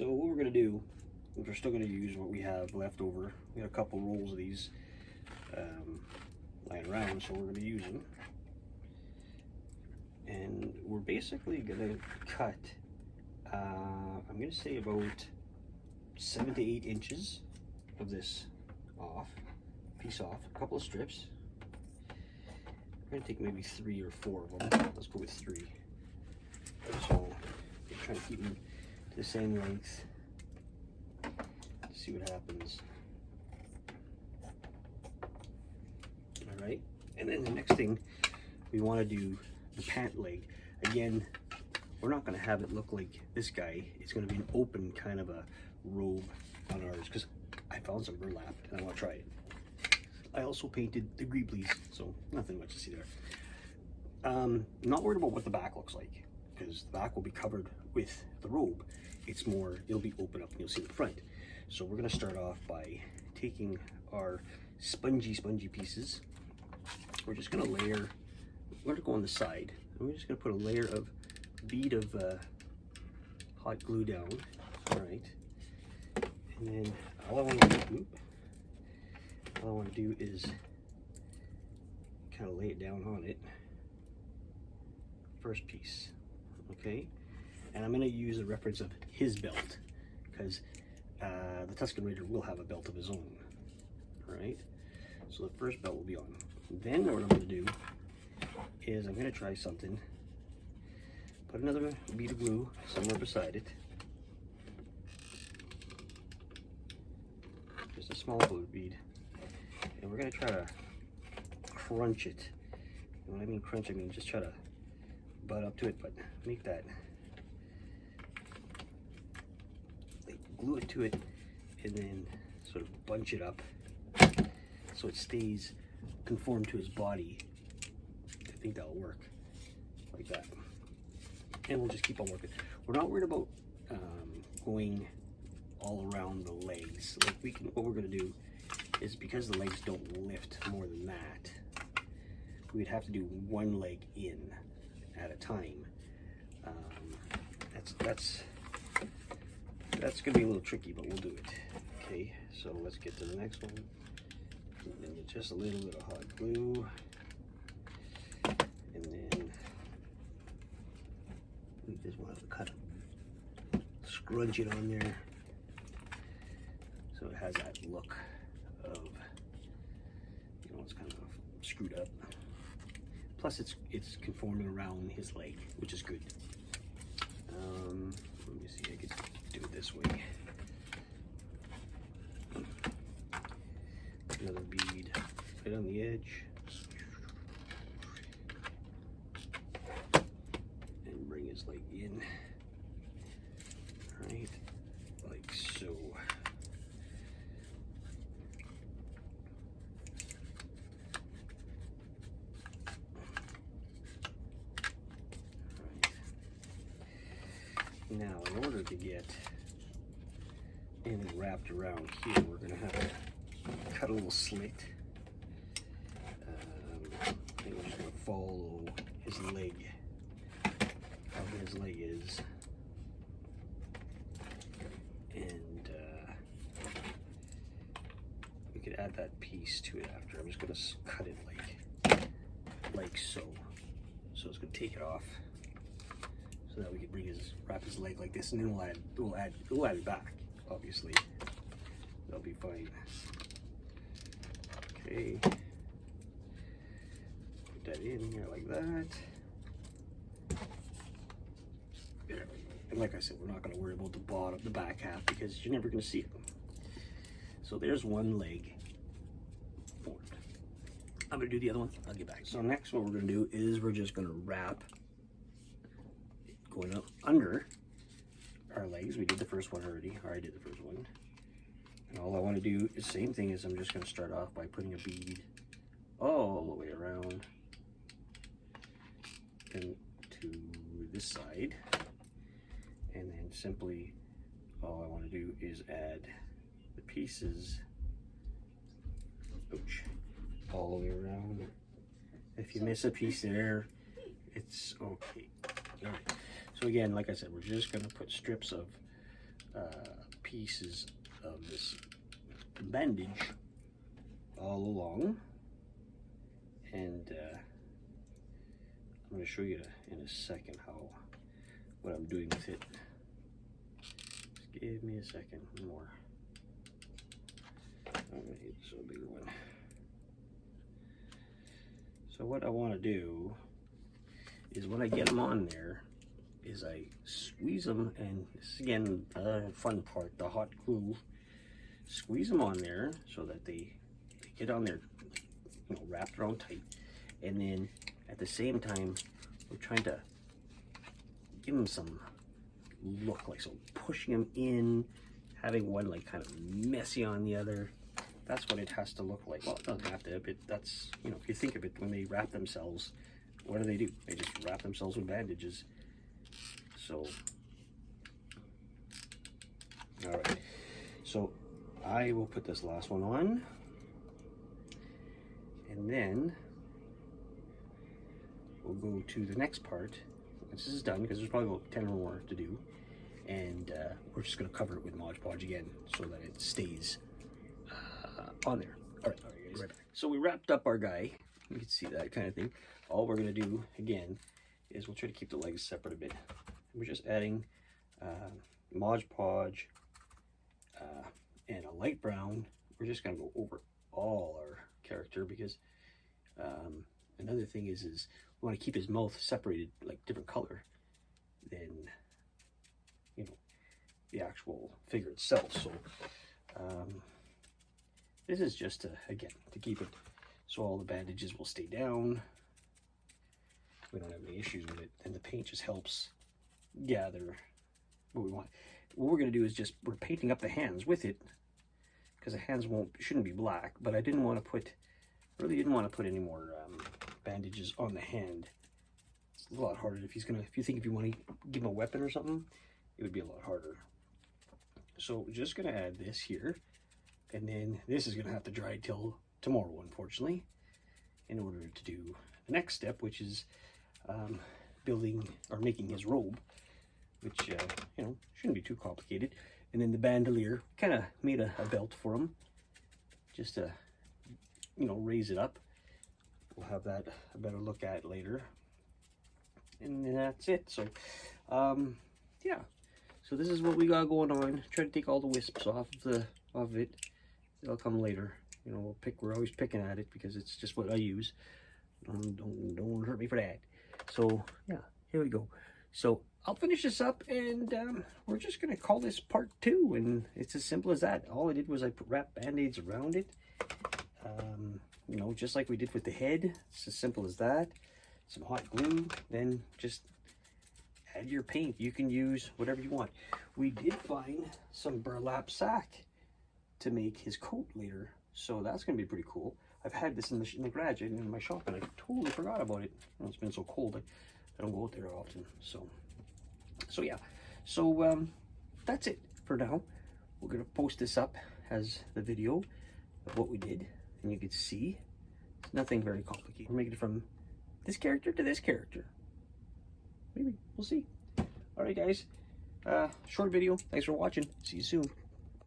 So what we're going to do is we're still going to use what we have left over. We got a couple rolls of these lying around, so we're going to use them. And we're basically going to cut, I'm going to say about 7 to 8 inches of this piece off, a couple of strips. We're going to take maybe 3 or 4 of them. Let's go with 3. So I'm trying to keep them to the same length. See what happens. All right, and then the next thing we want to do the pant leg. Again, we're not going to have it look like this guy. It's going to be an open kind of a robe on ours because I found some burlap and I want to try it. I also painted the greeblies, so nothing much to see there. I'm not worried about what the back looks like because the back will be covered with the robe. It's more, it'll be open up and you'll see the front. So we're going to start off by taking our spongy pieces. We're just going to layer, we're going to go on the side, and we're just going to put a layer of bead of hot glue down. All right, and then all I want to do is kind of lay it down on it. First piece, okay, and I'm going to use a reference of his belt because the Tusken Raider will have a belt of his own. All right, so the first belt will be on. Then what I'm going to do is I'm going to try something. Put another bead of glue somewhere beside it. Just a small glue bead. And we're going to try to crunch it. And when I mean crunch, I mean just try to butt up to it, but make that, like, glue it to it and then sort of bunch it up so it stays conformed to his body. I think that'll work like that. And we'll just keep on working. We're not worried about going all around the legs. Like what we're going to do is, because the legs don't lift more than that, we'd have to do one leg in at a time. That's going to be a little tricky, but we'll do it. Okay, so let's get to the next one. And then just a little bit of hot glue, and then we just want to cut, scrunch it on there so it has that look of, you know, it's kind of screwed up. Plus it's conforming around his leg, which is good. Let me see, I could do it this way. Another bead right on the edge, and bring his leg in, right, like so. Right. Now, in order to get anything wrapped around here, we're going to have to cut a little slit. I think we're just going to follow his leg, how his leg is, and we could add that piece to it after. I'm just going to cut it like so. So it's going to take it off, so that we can wrap his leg like this, and then we'll add it back. Obviously, that'll be fine. Okay, put that in here like that. There. And like I said, we're not going to worry about the back half, because you're never going to see it. So there's one leg formed. I'm going to do the other one. I'll get back. So next, what we're going to do is we're just going to wrap going up under our legs. We did the first one already, or I did the first one. And all I want to do is the same thing. Is I'm just going to start off by putting a bead all the way around and to this side, and then simply all I want to do is add the pieces, ouch, all the way around. If you miss a piece there, it's okay. All right. So again, like I said, we're just going to put strips of pieces of this bandage all along, and I'm going to show you in a second what I'm doing with it. Just give me a second more. I'm going to use a bigger one. So what I want to do is when I get them on there is I squeeze them, and this is again fun part, the hot glue. Squeeze them on there so that they get on there, you know, wrapped around tight, and then at the same time we're trying to give them some look, like so pushing them in, having one like kind of messy on the other. That's what it has to look like. Well, it doesn't have to, but that's, you know, if you think of it, when they wrap themselves, what do? They just wrap themselves with bandages. So, all right. So I will put this last one on, and then we'll go to the next part. Once this is done, because there's probably about 10 or more to do, and we're just going to cover it with Mod Podge again so that it stays on there. All right, guys. Right back. So we wrapped up our guy. You can see that kind of thing. All we're going to do again is we'll try to keep the legs separate a bit. We're just adding Mod Podge and a light brown. We're just going to go over all our character, because another thing is we want to keep his mouth separated, like different color than, you know, the actual figure itself. So this is just to, again, to keep it so all the bandages will stay down. We don't have any issues with it, and the paint just helps gather what we want. What we're going to do is we're painting up the hands with it, because the hands shouldn't be black, but I really didn't want to put any more bandages on the hand. It's a lot harder if you want to give him a weapon or something, it would be a lot harder. So we're just going to add this here, and then this is going to have to dry till tomorrow, unfortunately, in order to do the next step, which is building or making his robe, which you know, shouldn't be too complicated. And then the bandolier, kind of made a belt for him, just to, you know, raise it up. We'll have that a better look at later, and that's it. So yeah, so this is what we got going on. Try to take all the wisps off of it. They'll come later. You know, we're always picking at it because it's just what I use. Don't hurt me for that. So yeah, here we go. So I'll finish this up, and we're just gonna call this part 2, and it's as simple as that. All I did was I wrapped band-aids around it, you know, just like we did with the head. It's as simple as that. Some hot glue, then just add your paint. You can use whatever you want. We did find some burlap sack to make his coat later, so that's gonna be pretty cool. I've had this in the garage and in my shop, and I totally forgot about it. You know, it's been so cold, I don't go out there often. So yeah, so that's it for now. We're gonna post this up as the video of what we did, and you can see it's nothing very complicated. We're making it from this character to this character. Maybe, we'll see. All right, guys, short video. Thanks for watching. See you soon.